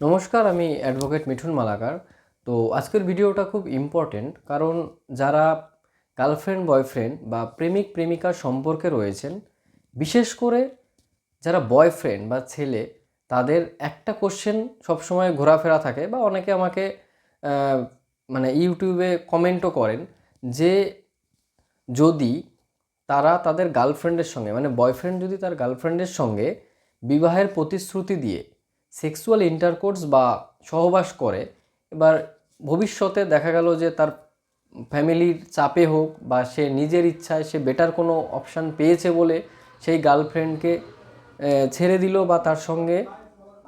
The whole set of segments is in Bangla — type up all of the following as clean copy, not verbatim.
নমস্কার, আমি অ্যাডভোকেট মিঠুন মালাকার। তো আজকের ভিডিওটা খুব ইম্পর্টেন্ট, কারণ যারা গার্লফ্রেন্ড বয়ফ্রেন্ড বা প্রেমিক প্রেমিকা সম্পর্কে রয়েছেন, বিশেষ করে যারা বয়ফ্রেন্ড বা ছেলে, তাদের একটা কোশ্চেন সবসময় ঘোরাফেরা থাকে বা অনেকে আমাকে মানে ইউটিউবে কমেন্টও করেন যে যদি তারা তাদের গার্লফ্রেন্ডের সঙ্গে মানে বয়ফ্রেন্ড যদি তার গার্লফ্রেন্ডের সঙ্গে বিবাহের প্রতিশ্রুতি দিয়ে সেক্সুয়াল ইন্টারকোর্স বা সহবাস করে, এবার ভবিষ্যতে দেখা গেল যে তার ফ্যামিলির চাপে হোক বা সে নিজের ইচ্ছায় সে বেটার কোনো অপশান পেয়েছে বলে সেই গার্লফ্রেন্ডকে ছেড়ে দিল বা তার সঙ্গে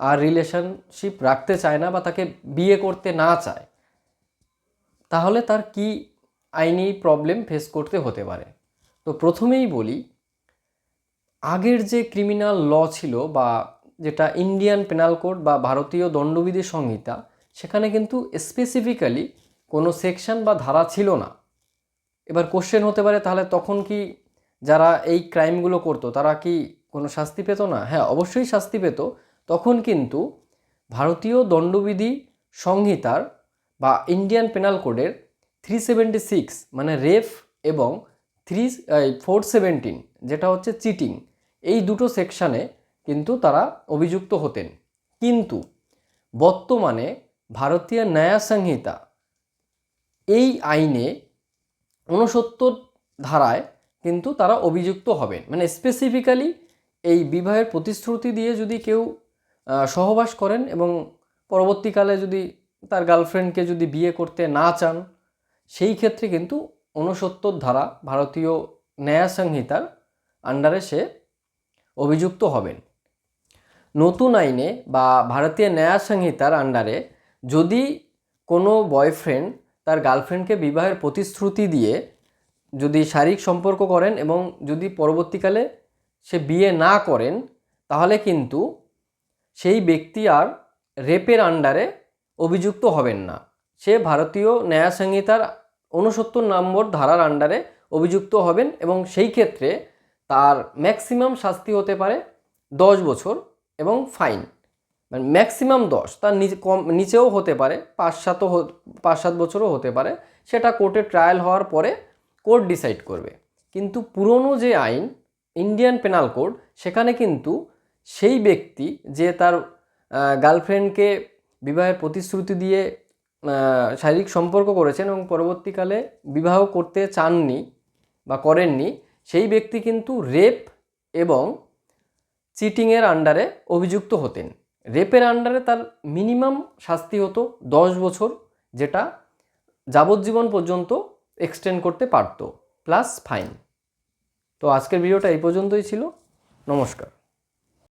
আর রিলেশনশিপ রাখতে চায় না বা তাকে বিয়ে করতে না চায়, তাহলে তার কি আইনি প্রবলেম ফেস করতে হতে পারে। তো প্রথমেই বলি, আগের যে ক্রিমিনাল ল ছিল বা যেটা ইন্ডিয়ান পেনাল কোড বা ভারতীয় দণ্ডবিধি সংহিতা, সেখানে কিন্তু স্পেসিফিক্যালি কোনো সেকশন বা ধারা ছিল না। এবার কোশ্চেন হতে পারে, তাহলে তখন কি যারা এই ক্রাইমগুলো করতো তারা কি কোনো শাস্তি পেত না? হ্যাঁ, অবশ্যই শাস্তি পেত। তখন কিন্তু ভারতীয় দণ্ডবিধি সংহিতার বা ইন্ডিয়ান পেনাল কোডের 376 মানে রেপ এবং 417 যেটা হচ্ছে চিটিং, এই দুটো সেকশানে কিন্তু তারা অভিযুক্ত হতেন। কিন্তু বর্তমানে ভারতীয় ন্যায় সংহিতা এই আইনে 69 ধারায় কিন্তু তারা অভিযুক্ত হবেন। মানে স্পেসিফিক্যালি এই বিবাহের প্রতিশ্রুতি দিয়ে যদি কেউ সহবাস করেন এবং পরবর্তীকালে যদি তার গার্লফ্রেন্ডকে যদি বিয়ে করতে না চান, সেই ক্ষেত্রে কিন্তু 69 ধারা ভারতীয় ন্যায় সংহিতার আন্ডারে সে অভিযুক্ত হবেন। নতুন আইনে বা ভারতীয় ন্যায় সংহিতার আন্ডারে যদি কোনো বয়ফ্রেন্ড তার গার্লফ্রেন্ডকে বিবাহের প্রতিশ্রুতি দিয়ে যদি শারীরিক সম্পর্ক করেন এবং যদি পরবর্তীকালে সে বিয়ে না করেন, তাহলে কিন্তু সেই ব্যক্তি আর রেপের আন্ডারে অভিযুক্ত হবেন না। সে ভারতীয় ন্যায় সংহিতার 69 নম্বর ধারার আন্ডারে অভিযুক্ত হবেন এবং সেই ক্ষেত্রে তার ম্যাক্সিমাম শাস্তি হতে পারে 10 বছর এবং ফাইন। মানে ম্যাক্সিমাম 10, তার নিচেও হতে পারে, 5-7 বছরও হতে পারে। সেটা কোর্টে ট্রায়াল হওয়ার পরে কোর্ট ডিসাইড করবে। কিন্তু পুরনো যে আইন ইন্ডিয়ান পেনাল কোড, সেখানে কিন্তু সেই ব্যক্তি যে তার গার্লফ্রেন্ডকে বিবাহের প্রতিশ্রুতি দিয়ে শারীরিক সম্পর্ক করেছেন এবং পরবর্তীকালে বিবাহ করতে চাননি বা করেননি, সেই ব্যক্তি কিন্তু রেপ এবং চিটিংয়ের আন্ডারে অভিযুক্ত হতেন। রেপের আন্ডারে তার মিনিমাম শাস্তি হতো 10 বছর, যেটা যাবজ্জীবন পর্যন্ত এক্সটেন্ড করতে পারত, প্লাস ফাইন। তো আজকের ভিডিওটা এই পর্যন্তই ছিল। নমস্কার।